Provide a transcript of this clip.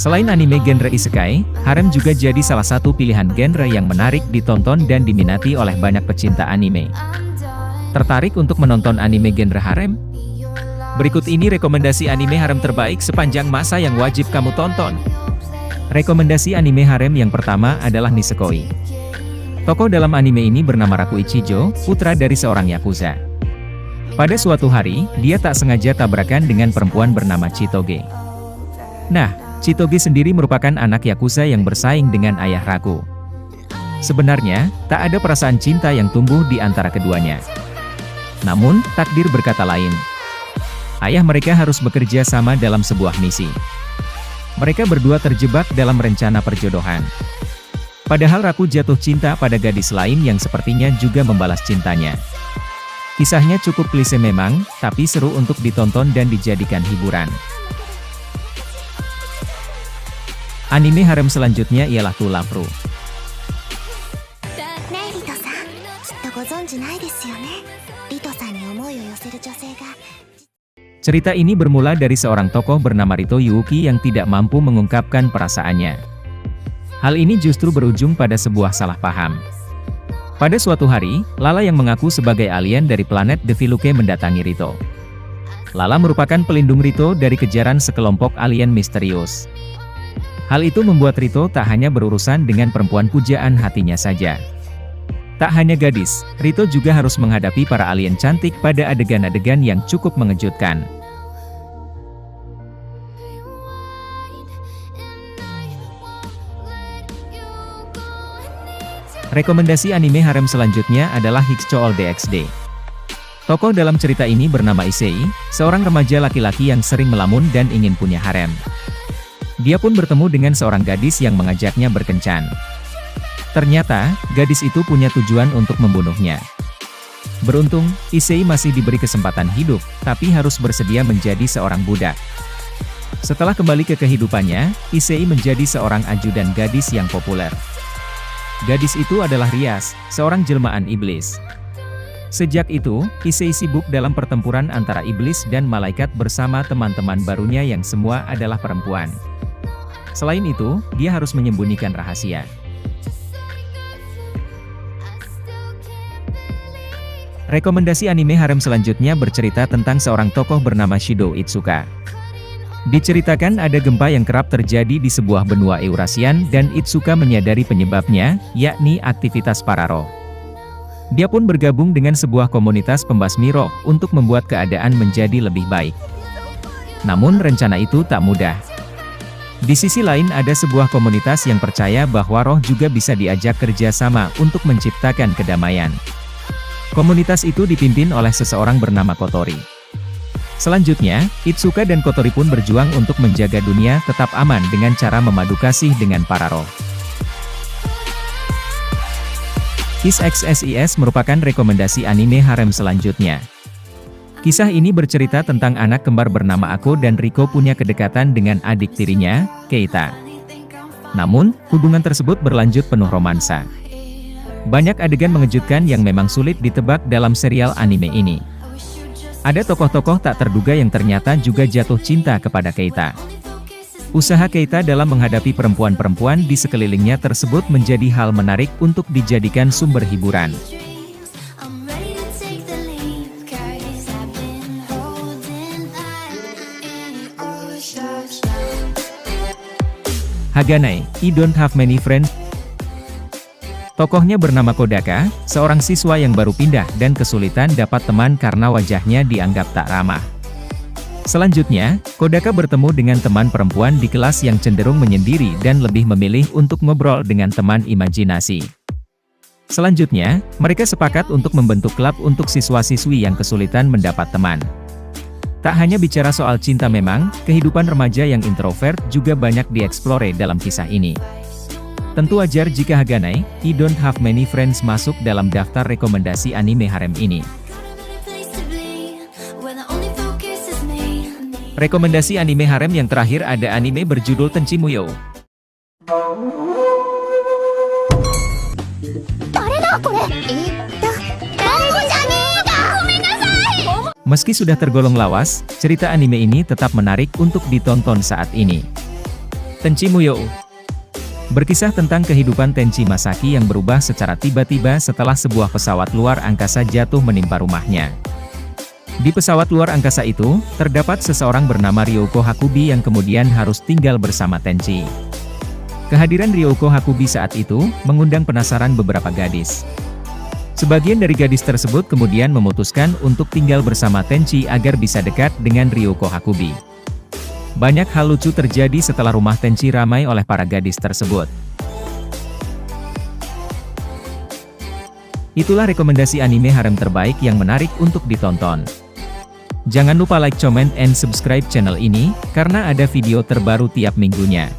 Selain anime genre isekai, harem juga jadi salah satu pilihan genre yang menarik ditonton dan diminati oleh banyak pecinta anime. Tertarik untuk menonton anime genre harem? Berikut ini rekomendasi anime harem terbaik sepanjang masa yang wajib kamu tonton. Rekomendasi anime harem yang pertama adalah Nisekoi. Tokoh dalam anime ini bernama Raku Ichijo, putra dari seorang yakuza. Pada suatu hari, dia tak sengaja tabrakan dengan perempuan bernama Chitoge. Nah, Chitoge sendiri merupakan anak yakuza yang bersaing dengan ayah Raku. Sebenarnya, tak ada perasaan cinta yang tumbuh di antara keduanya. Namun, takdir berkata lain. Ayah mereka harus bekerja sama dalam sebuah misi. Mereka berdua terjebak dalam rencana perjodohan. Padahal Raku jatuh cinta pada gadis lain yang sepertinya juga membalas cintanya. Kisahnya cukup klise memang, tapi seru untuk ditonton dan dijadikan hiburan. Anime harem selanjutnya ialah To Love Ru. Cerita ini bermula dari seorang tokoh bernama Rito Yuuki yang tidak mampu mengungkapkan perasaannya. Hal ini justru berujung pada sebuah salah paham. Pada suatu hari, Lala yang mengaku sebagai alien dari planet Deviluke mendatangi Rito. Lala merupakan pelindung Rito dari kejaran sekelompok alien misterius. Hal itu membuat Rito tak hanya berurusan dengan perempuan pujaan hatinya saja. Tak hanya gadis, Rito juga harus menghadapi para alien cantik pada adegan-adegan yang cukup mengejutkan. Rekomendasi anime harem selanjutnya adalah Hikucho DxD. Tokoh dalam cerita ini bernama Issei, seorang remaja laki-laki yang sering melamun dan ingin punya harem. Dia pun bertemu dengan seorang gadis yang mengajaknya berkencan. Ternyata, gadis itu punya tujuan untuk membunuhnya. Beruntung, Issei masih diberi kesempatan hidup, tapi harus bersedia menjadi seorang budak. Setelah kembali ke kehidupannya, Issei menjadi seorang ajudan gadis yang populer. Gadis itu adalah Rias, seorang jelmaan iblis. Sejak itu, Issei sibuk dalam pertempuran antara iblis dan malaikat bersama teman-teman barunya yang semua adalah perempuan. Selain itu, dia harus menyembunyikan rahasia. Rekomendasi anime harem selanjutnya bercerita tentang seorang tokoh bernama Shido Itsuka. Diceritakan ada gempa yang kerap terjadi di sebuah benua Eurasian dan Itsuka menyadari penyebabnya, yakni aktivitas para roh. Dia pun bergabung dengan sebuah komunitas pembasmi roh untuk membuat keadaan menjadi lebih baik. Namun rencana itu tak mudah. Di sisi lain ada sebuah komunitas yang percaya bahwa roh juga bisa diajak kerja sama untuk menciptakan kedamaian. Komunitas itu dipimpin oleh seseorang bernama Kotori. Selanjutnya, Itsuka dan Kotori pun berjuang untuk menjaga dunia tetap aman dengan cara memadu kasih dengan para roh. Kiss X SIS merupakan rekomendasi anime harem selanjutnya. Kisah ini bercerita tentang anak kembar bernama Ako dan Riko punya kedekatan dengan adik tirinya, Keita. Namun, hubungan tersebut berlanjut penuh romansa. Banyak adegan mengejutkan yang memang sulit ditebak dalam serial anime ini. Ada tokoh-tokoh tak terduga yang ternyata juga jatuh cinta kepada Keita. Usaha Keita dalam menghadapi perempuan-perempuan di sekelilingnya tersebut menjadi hal menarik untuk dijadikan sumber hiburan. Haganai, I Don't Have Many Friends. Tokohnya bernama Kodaka, seorang siswa yang baru pindah dan kesulitan dapat teman karena wajahnya dianggap tak ramah. Selanjutnya, Kodaka bertemu dengan teman perempuan di kelas yang cenderung menyendiri dan lebih memilih untuk ngobrol dengan teman imajinasi. Selanjutnya, mereka sepakat untuk membentuk klub untuk siswa-siswi yang kesulitan mendapat teman. Tak hanya bicara soal cinta memang, kehidupan remaja yang introvert juga banyak dieksplore dalam kisah ini. Tentu wajar jika Haganai, I Don't Have Many Friends masuk dalam daftar rekomendasi anime harem ini. Rekomendasi anime harem yang terakhir ada anime berjudul Tenchi Muyo. Meski sudah tergolong lawas, cerita anime ini tetap menarik untuk ditonton saat ini. Tenchi Muyo. Berkisah tentang kehidupan Tenchi Masaki yang berubah secara tiba-tiba setelah sebuah pesawat luar angkasa jatuh menimpa rumahnya. Di pesawat luar angkasa itu, terdapat seseorang bernama Ryoko Hakubi yang kemudian harus tinggal bersama Tenchi. Kehadiran Ryoko Hakubi saat itu, mengundang penasaran beberapa gadis. Sebagian dari gadis tersebut kemudian memutuskan untuk tinggal bersama Tenchi agar bisa dekat dengan Ryoko Hakubi. Banyak hal lucu terjadi setelah rumah Tenchi ramai oleh para gadis tersebut. Itulah rekomendasi anime harem terbaik yang menarik untuk ditonton. Jangan lupa like, comment, and subscribe channel ini, karena ada video terbaru tiap minggunya.